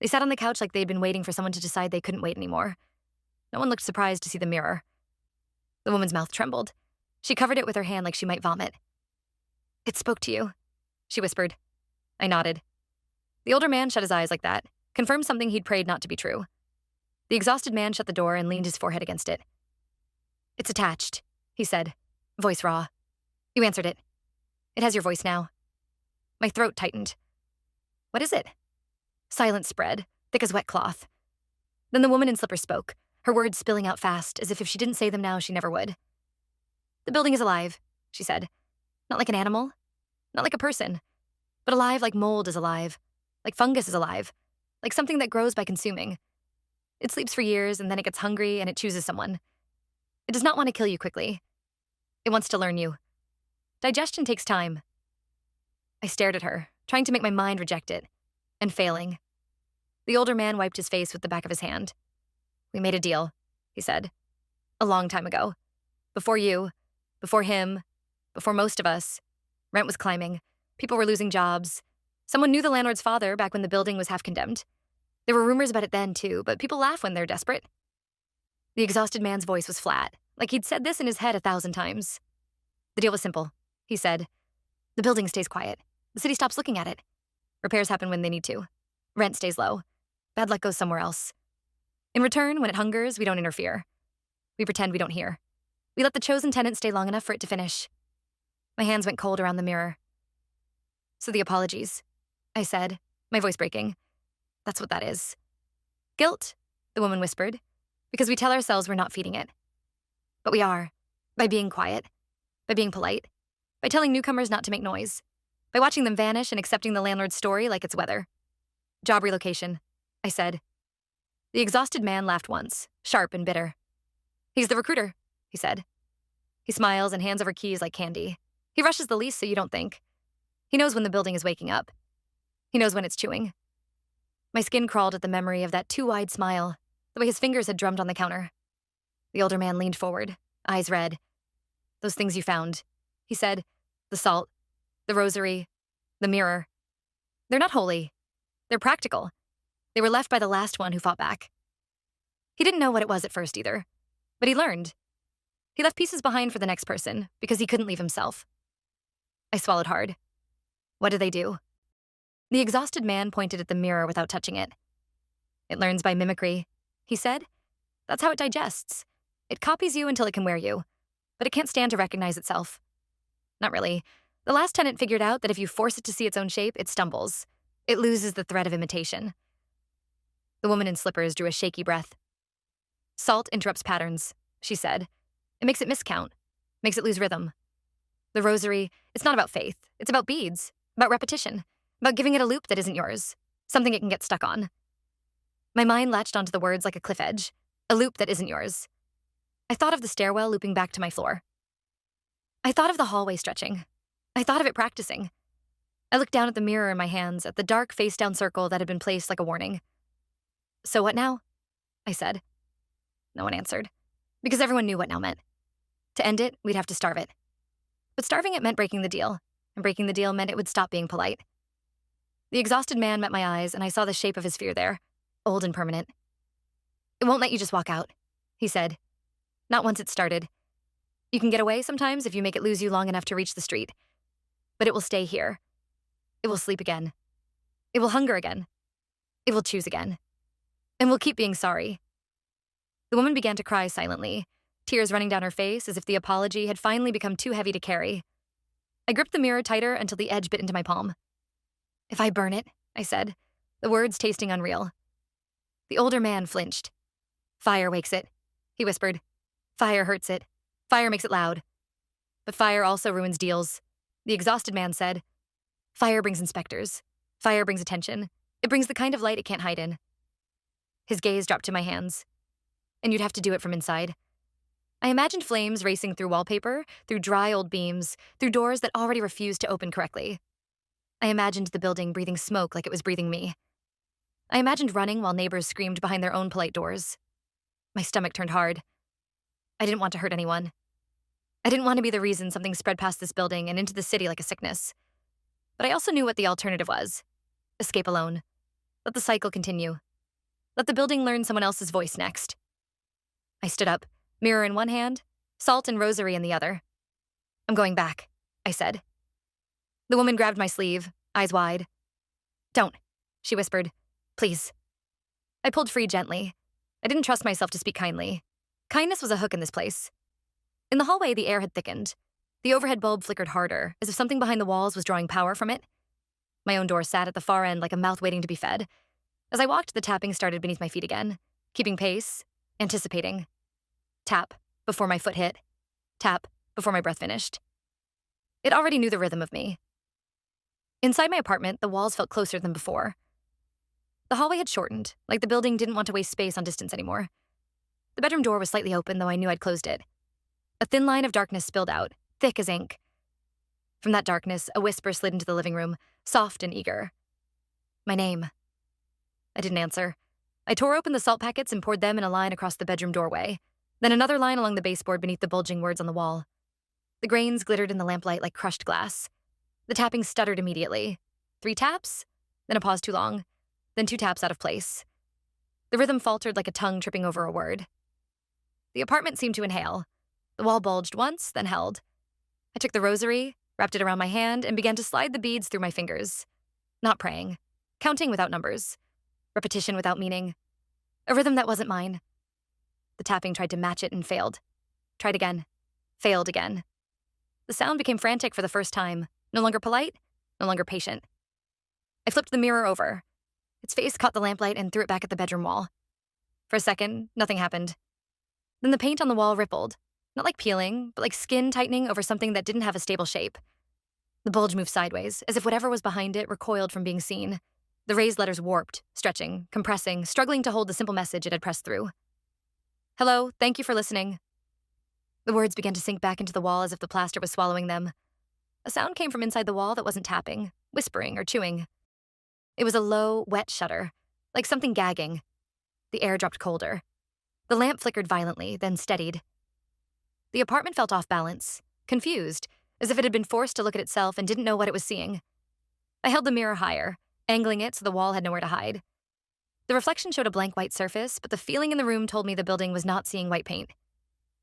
They sat on the couch like they'd been waiting for someone to decide they couldn't wait anymore. No one looked surprised to see the mirror. The woman's mouth trembled. She covered it with her hand like she might vomit. "It spoke to you," she whispered. I nodded. The older man shut his eyes like that, confirmed something he'd prayed not to be true. The exhausted man shut the door and leaned his forehead against it. "It's attached," he said, voice raw. "You answered it. It has your voice now." My throat tightened. "What is it?" Silence spread, thick as wet cloth. Then the woman in slippers spoke, her words spilling out fast, as if she didn't say them now, she never would. "The building is alive," she said. "Not like an animal, not like a person, but alive like mold is alive, like fungus is alive, like something that grows by consuming. It sleeps for years, and then it gets hungry, and it chooses someone. It does not want to kill you quickly. It wants to learn you. Digestion takes time." I stared at her, trying to make my mind reject it, and failing. The older man wiped his face with the back of his hand. "We made a deal," he said. "A long time ago. Before you, before him, before most of us. Rent was climbing. People were losing jobs. Someone knew the landlord's father back when the building was half condemned. There were rumors about it then, too, but people laugh when they're desperate." The exhausted man's voice was flat, like he'd said this in his head 1,000 times. "The deal was simple," he said. "The building stays quiet. The city stops looking at it. Repairs happen when they need to. Rent stays low. Bad luck goes somewhere else. In return, when it hungers, we don't interfere. We pretend we don't hear. We let the chosen tenant stay long enough for it to finish." My hands went cold around the mirror. "So the apologies," I said, my voice breaking. "That's what that is." "Guilt," the woman whispered, "because we tell ourselves we're not feeding it. But we are, by being quiet, by being polite, by telling newcomers not to make noise, by watching them vanish and accepting the landlord's story like it's weather." "Job relocation," I said. The exhausted man laughed once, sharp and bitter. "He's the recruiter," he said. He smiles and hands over keys like candy. He rushes the lease so you don't think. He knows when the building is waking up. He knows when it's chewing. My skin crawled at the memory of that too wide smile, the way his fingers had drummed on the counter. The older man leaned forward, eyes red. "Those things you found," he said. "The salt, the rosary, the mirror. They're not holy. They're practical. They were left by the last one who fought back." He didn't know what it was at first either, but he learned. He left pieces behind for the next person because he couldn't leave himself. I swallowed hard. "What do they do?" The exhausted man pointed at the mirror without touching it. "It learns by mimicry," he said. "That's how it digests. It copies you until it can wear you, but it can't stand to recognize itself. Not really. The last tenant figured out that if you force it to see its own shape, it stumbles. It loses the thread of imitation." The woman in slippers drew a shaky breath. "Salt interrupts patterns," she said. "It makes it miscount, makes it lose rhythm. The rosary, it's not about faith. It's about beads, about repetition, about giving it a loop that isn't yours, something it can get stuck on." My mind latched onto the words like a cliff edge, a loop that isn't yours. I thought of the stairwell looping back to my floor. I thought of the hallway stretching. I thought of it practicing. I looked down at the mirror in my hands, at the dark face-down circle that had been placed like a warning. "So what now?" I said. No one answered, because everyone knew what now meant. To end it, we'd have to starve it. But starving it meant breaking the deal, and breaking the deal meant it would stop being polite. The exhausted man met my eyes, and I saw the shape of his fear there, old and permanent. "It won't let you just walk out," he said. "Not once it's started. You can get away sometimes if you make it lose you long enough to reach the street. But it will stay here. It will sleep again. It will hunger again. It will choose again. And we'll keep being sorry. The woman began to cry silently, tears running down her face as if the apology had finally become too heavy to carry. I gripped the mirror tighter until the edge bit into my palm. If I burn it, I said, the words tasting unreal. The older man flinched. Fire wakes it, he whispered. Fire hurts it. Fire makes it loud. But fire also ruins deals, the exhausted man said. Fire brings inspectors. Fire brings attention. It brings the kind of light it can't hide in. His gaze dropped to my hands. And you'd have to do it from inside. I imagined flames racing through wallpaper, through dry old beams, through doors that already refused to open correctly. I imagined the building breathing smoke like it was breathing me. I imagined running while neighbors screamed behind their own polite doors. My stomach turned hard. I didn't want to hurt anyone. I didn't want to be the reason something spread past this building and into the city like a sickness. But I also knew what the alternative was. Escape alone. Let the cycle continue. Let the building learn someone else's voice next. I stood up, mirror in one hand, salt and rosary in the other. I'm going back, I said. The woman grabbed my sleeve, eyes wide. Don't, she whispered. Please. I pulled free gently. I didn't trust myself to speak kindly. Kindness was a hook in this place. In the hallway, the air had thickened. The overhead bulb flickered harder, as if something behind the walls was drawing power from it. My own door sat at the far end like a mouth waiting to be fed. As I walked, the tapping started beneath my feet again, keeping pace, anticipating. Tap, before my foot hit. Tap, before my breath finished. It already knew the rhythm of me. Inside my apartment, the walls felt closer than before. The hallway had shortened, like the building didn't want to waste space on distance anymore. The bedroom door was slightly open, though I knew I'd closed it. A thin line of darkness spilled out, thick as ink. From that darkness, a whisper slid into the living room, soft and eager. My name. I didn't answer. I tore open the salt packets and poured them in a line across the bedroom doorway, then another line along the baseboard beneath the bulging words on the wall. The grains glittered in the lamplight like crushed glass. The tapping stuttered immediately. 3 taps, then a pause too long, then 2 taps out of place. The rhythm faltered like a tongue tripping over a word. The apartment seemed to inhale. The wall bulged once, then held. I took the rosary, wrapped it around my hand, and began to slide the beads through my fingers. Not praying. Counting without numbers. Repetition without meaning. A rhythm that wasn't mine. The tapping tried to match it and failed. Tried again. Failed again. The sound became frantic for the first time. No longer polite, no longer patient. I flipped the mirror over. Its face caught the lamplight and threw it back at the bedroom wall. For a second, nothing happened. Then the paint on the wall rippled. Not like peeling, but like skin tightening over something that didn't have a stable shape. The bulge moved sideways, as if whatever was behind it recoiled from being seen. The raised letters warped, stretching, compressing, struggling to hold the simple message it had pressed through. Hello, thank you for listening. The words began to sink back into the wall as if the plaster was swallowing them. A sound came from inside the wall that wasn't tapping, whispering, or chewing. It was a low, wet shudder, like something gagging. The air dropped colder. The lamp flickered violently, then steadied. The apartment felt off balance, confused, as if it had been forced to look at itself and didn't know what it was seeing. I held the mirror higher, angling it so the wall had nowhere to hide. The reflection showed a blank white surface, but the feeling in the room told me the building was not seeing white paint.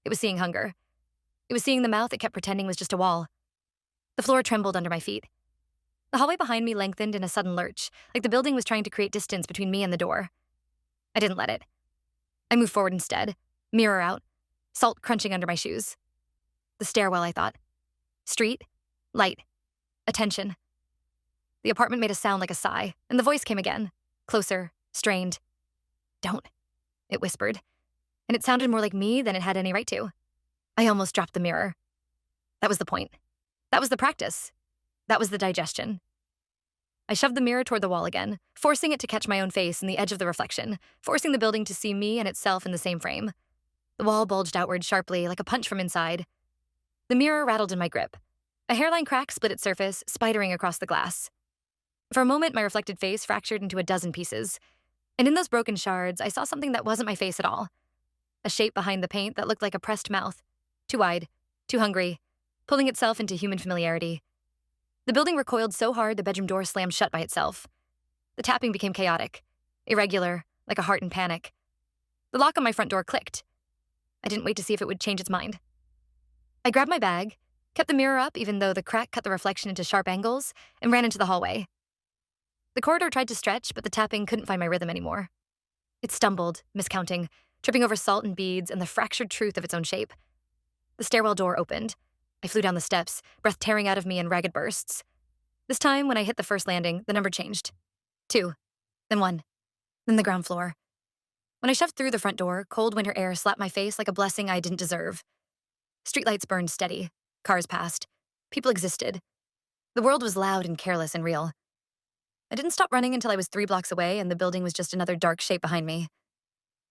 It was seeing hunger. It was seeing the mouth it kept pretending was just a wall. The floor trembled under my feet. The hallway behind me lengthened in a sudden lurch, like the building was trying to create distance between me and the door. I didn't let it. I moved forward instead, mirror out, salt crunching under my shoes. The stairwell, I thought. Street, light, attention. The apartment made a sound like a sigh, and the voice came again, closer, strained. Don't, it whispered, and it sounded more like me than it had any right to. I almost dropped the mirror. That was the point. That was the practice. That was the digestion. I shoved the mirror toward the wall again, forcing it to catch my own face in the edge of the reflection, forcing the building to see me and itself in the same frame. The wall bulged outward sharply, like a punch from inside. The mirror rattled in my grip. A hairline crack split its surface, spidering across the glass. For a moment, my reflected face fractured into a dozen pieces. And in those broken shards, I saw something that wasn't my face at all. A shape behind the paint that looked like a pressed mouth. Too wide, too hungry, pulling itself into human familiarity. The building recoiled so hard the bedroom door slammed shut by itself. The tapping became chaotic, irregular, like a heart in panic. The lock on my front door clicked. I didn't wait to see if it would change its mind. I grabbed my bag, kept the mirror up even though the crack cut the reflection into sharp angles, and ran into the hallway. The corridor tried to stretch, but the tapping couldn't find my rhythm anymore. It stumbled, miscounting, tripping over salt and beads and the fractured truth of its own shape. The stairwell door opened. I flew down the steps, breath tearing out of me in ragged bursts. This time, when I hit the first landing, the number changed. 2, then 1, then the ground floor. When I shoved through the front door, cold winter air slapped my face like a blessing I didn't deserve. Streetlights burned steady. Cars passed. People existed. The world was loud and careless and real. I didn't stop running until I was 3 blocks away and the building was just another dark shape behind me.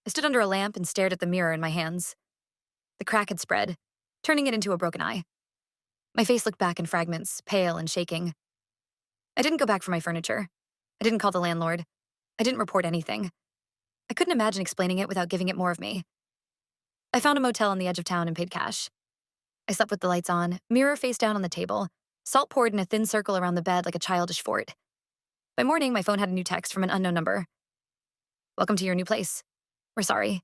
I stood under a lamp and stared at the mirror in my hands. The crack had spread, turning it into a broken eye. My face looked back in fragments, pale and shaking. I didn't go back for my furniture. I didn't call the landlord. I didn't report anything. I couldn't imagine explaining it without giving it more of me. I found a motel on the edge of town and paid cash. I slept with the lights on, mirror face down on the table, salt poured in a thin circle around the bed like a childish fort. By morning, my phone had a new text from an unknown number. "Welcome to your new place. We're sorry.